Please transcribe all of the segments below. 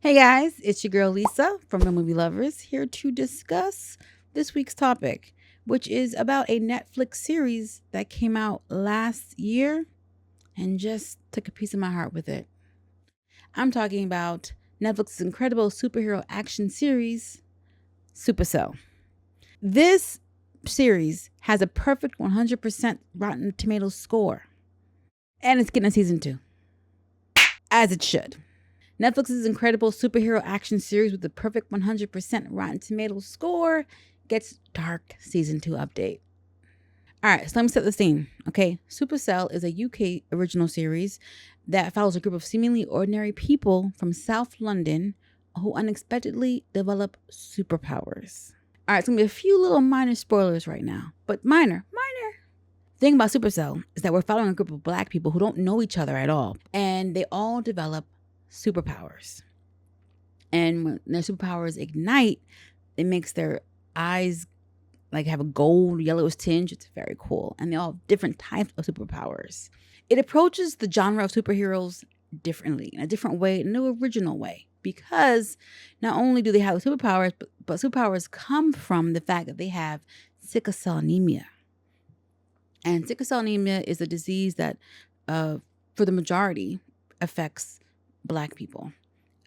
Hey guys, it's your girl Lisa from The Movie Lovers here to discuss this week's topic, which is about a Netflix series that came out last year and just took a piece of my heart with it. I'm talking about Netflix's incredible superhero action series, Supercell. This series has a perfect 100% Rotten Tomatoes score, and it's getting a season 2, as it should. Netflix's incredible superhero action series with the perfect 100% Rotten Tomatoes score gets dark season 2 update. All right, so let me set the scene. Okay, Supercell is a UK original series that follows a group of seemingly ordinary people from South London who unexpectedly develop superpowers. All right, it's gonna be a few little minor spoilers right now, but minor. The thing about Supercell is that we're following a group of black people who don't know each other at all, and they all develop superpowers. And when their superpowers ignite, it makes their eyes like have a gold yellowish tinge. It's very cool. And they all have different types of superpowers. It approaches the genre of superheroes differently, in a different way, in an original way. Because not only do they have superpowers, but superpowers come from the fact that they have sickle cell anemia. And sickle cell anemia is a disease that, for the majority, affects Black people.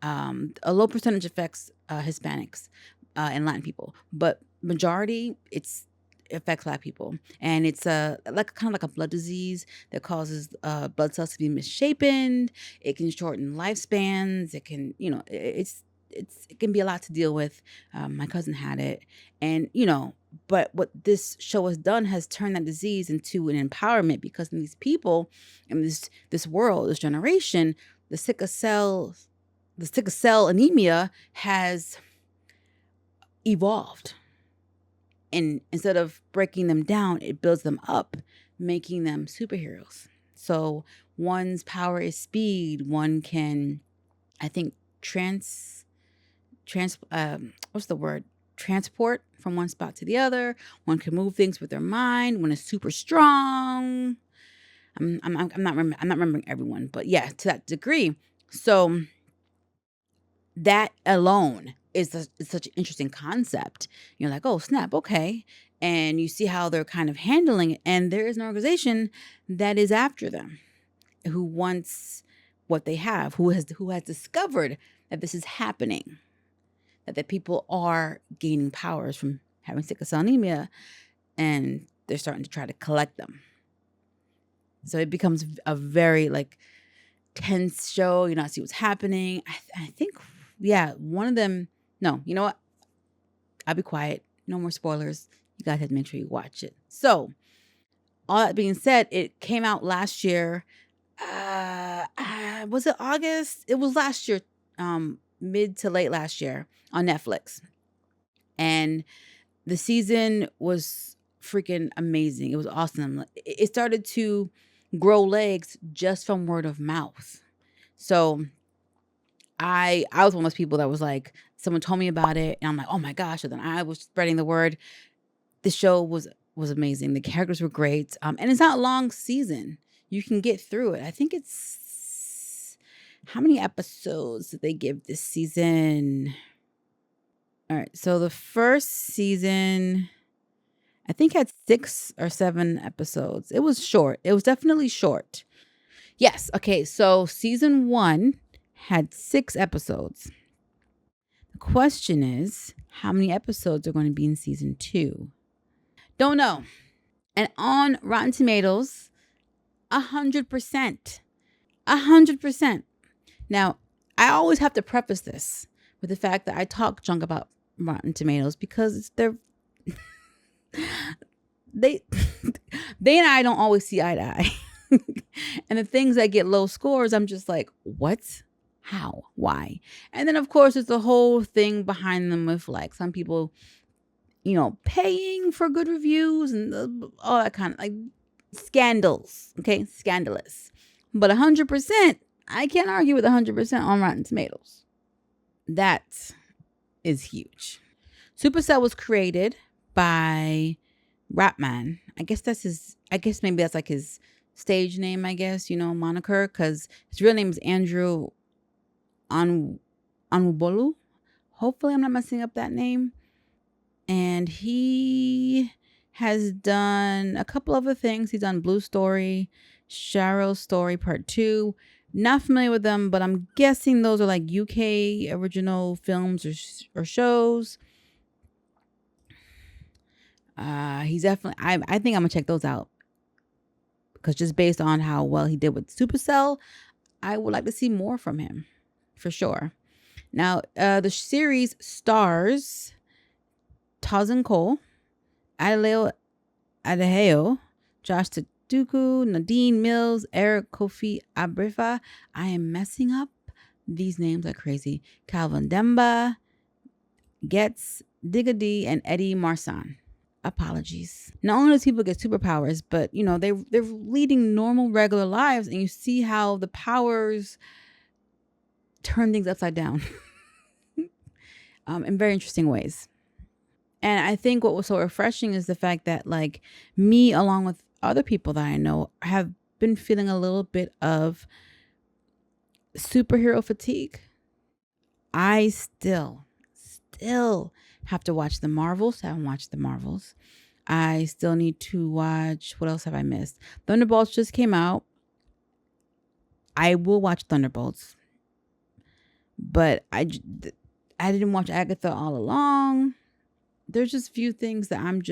A low percentage affects Hispanics and Latin people, but majority affects Black people, and it's like kind of like a blood disease that causes blood cells to be misshapen. It can shorten lifespans. It can, it can be a lot to deal with. My cousin had it, and but what this show has done has turned that disease into an empowerment, because in these people, in this world, this generation, the sickle cell anemia has evolved. And instead of breaking them down, it builds them up, making them superheroes. So one's power is speed. One can, I think, transport from one spot to the other. One can move things with their mind. One is super strong. I'm not remembering everyone, but yeah, to that degree. So that alone is such an interesting concept. You're like, oh snap, okay. And you see how they're kind of handling it. And there is an organization that is after them, who wants what they have, who has discovered that this is happening, that the people are gaining powers from having sickle cell anemia, and they're starting to try to collect them. So it becomes a very tense show. You not see what's happening. I think, yeah, one of them. No, you know what? I'll be quiet. No more spoilers. You guys have to make sure you watch it. So, all that being said, it came out last year. Was it August? It was last year, mid to late last year on Netflix. And the season was freaking amazing. It was awesome. It started to grow legs just from word of mouth. So I was one of those people that was like, someone told me about it, and I'm like, oh my gosh. And then I was spreading the word. The show was amazing. The characters were great. And it's not a long season. You can get through it. I think it's, how many episodes did they give this season? All right. So the first season, I think, had 6 or 7 episodes. It was short. It was definitely short. Yes. Okay. So season 1 had 6 episodes. The question is, how many episodes are going to be in season 2? Don't know. And on Rotten Tomatoes, 100%. 100%. Now, I always have to preface this with the fact that I talk junk about Rotten Tomatoes, because they and I don't always see eye to eye. And the things that get low scores, I'm just like, what? How? Why? And then, of course, there's the whole thing behind them with some people, paying for good reviews and all that kind of scandals. Okay, scandalous. But 100%, I can't argue with 100% on Rotten Tomatoes. That is huge. Supercell was created by Rapman. I guess maybe that's like his stage name, moniker, because his real name is Andrew Anubolu. Hopefully I'm not messing up that name. And he has done a couple other things. He's done Blue Story, Cheryl's Story Part 2. Not familiar with them, but I'm guessing those are like UK original films or shows. He's definitely, I think I'm gonna check those out, because just based on how well he did with Supercell, I would like to see more from him for sure. Now, the series stars Tazan Cole, Adeleo Adeheo, Josh Taduku, Nadine Mills, Eric Kofi Abrifa. I am messing up these names like crazy. Calvin Demba, Getz, Digga and Eddie Marsan. Apologies. Not only do people get superpowers, but they're leading normal, regular lives, and you see how the powers turn things upside down in very interesting ways. And I think what was so refreshing is the fact that, like, me, along with other people that I know, have been feeling a little bit of superhero fatigue. I still have to watch the Marvels. I haven't watched the Marvels. I still need to watch, what else have I missed? Thunderbolts just came out. I will watch Thunderbolts. But I didn't watch Agatha all along. There's just few things that I'm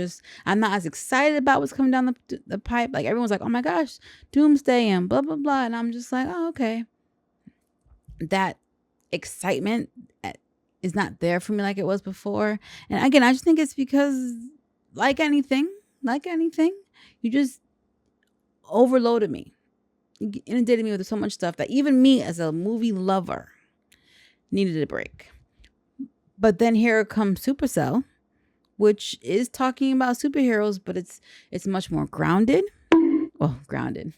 not as excited about what's coming down the pipe. Like, everyone's like, oh my gosh, Doomsday and blah, blah, blah. And I'm just like, oh, okay. That excitement is not there for me like it was before. And again, I just think it's because, like anything, you just overloaded me. You inundated me with so much stuff that even me as a movie lover needed a break. But then here comes Supercell, which is talking about superheroes, but it's much more grounded. Well, grounded.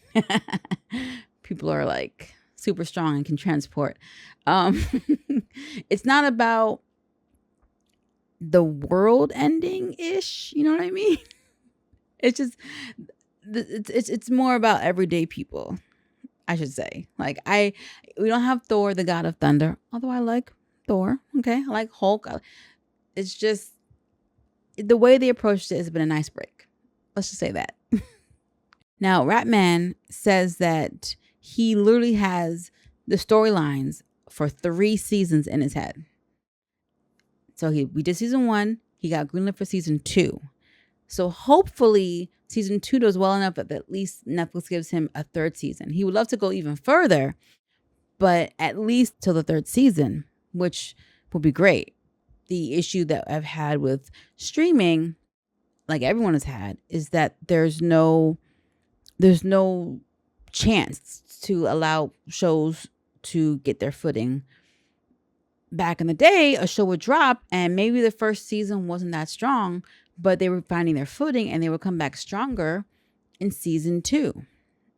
People are like super strong and can transport. It's not about the world ending ish. You know what I mean? It's just it's more about everyday people, I should say. Like, we don't have Thor, the God of Thunder, although I like Thor. Okay, I like Hulk. It's just the way they approached it has been a nice break. Let's just say that. Now, Ratman says that he literally has the storylines for 3 seasons in his head. So we did season 1. He got greenlit for season 2. So hopefully season 2 does well enough that at least Netflix gives him a 3rd season. He would love to go even further, but at least till the 3rd season, which would be great. The issue that I've had with streaming, like everyone has had, is that there's no chance to allow shows to get their footing. Back in the day, a show would drop and maybe the first season wasn't that strong, but they were finding their footing and they would come back stronger in season 2.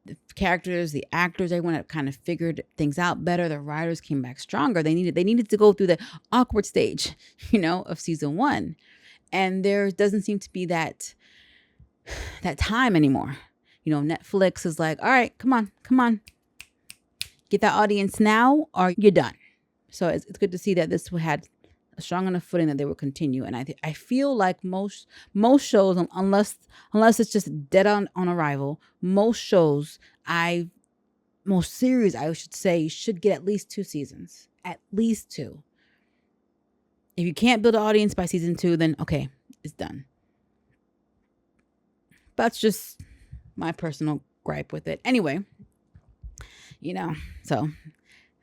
The characters, the actors, everyone had kind of figured things out better. The writers came back stronger. They needed to go through the awkward stage, of season 1. And there doesn't seem to be that time anymore. Netflix is like, all right, come on. Get that audience now or you're done. So it's good to see that this had a strong enough footing that they will continue. And I feel like most shows, unless it's just dead on arrival, most series, I should say, should get at least 2 seasons. At least 2. If you can't build an audience by season 2, then okay, it's done. That's just my personal gripe with it. Anyway, so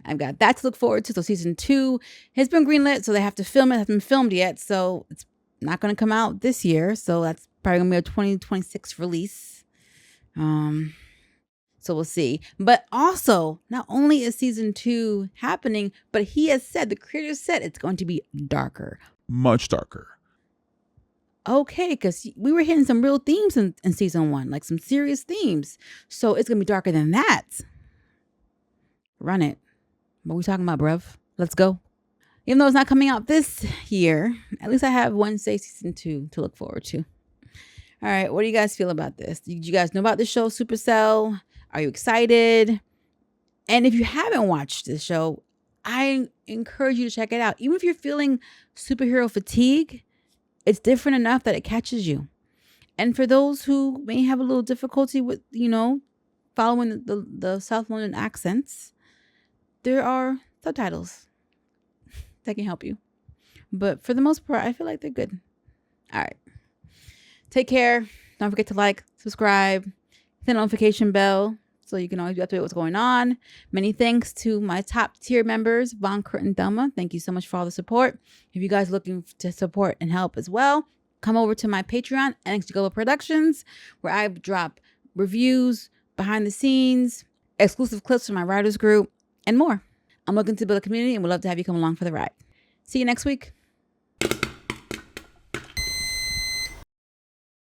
I've got that to look forward to. So season 2 has been greenlit, so they have to film it. It hasn't been filmed yet, so it's not going to come out this year. So that's probably going to be a 2026 release. So we'll see. But also, not only is season 2 happening, but the creator said it's going to be darker. Much darker. Okay, because we were hitting some real themes in season 1, like some serious themes. So it's going to be darker than that. Run it. What are we talking about, bruv? Let's go. Even though it's not coming out this year, at least I have Wednesday season 2 to look forward to. All right, what do you guys feel about this? Did you guys know about the show Supercell? Are you excited? And if you haven't watched this show, I encourage you to check it out. Even if you're feeling superhero fatigue, it's different enough that it catches you. And for those who may have a little difficulty with, following the South London accents, there are subtitles that can help you. But for the most part, I feel like they're good. All right. Take care. Don't forget to like, subscribe, hit the notification bell so you can always be up to date what's going on. Many thanks to my top tier members, Von Kurt and Thelma. Thank you so much for all the support. If you guys are looking to support and help as well, come over to my Patreon, NXG Global Productions, where I drop reviews, behind the scenes, exclusive clips from my writers group, and more. I'm looking to build a community and would love to have you come along for the ride. See you next week.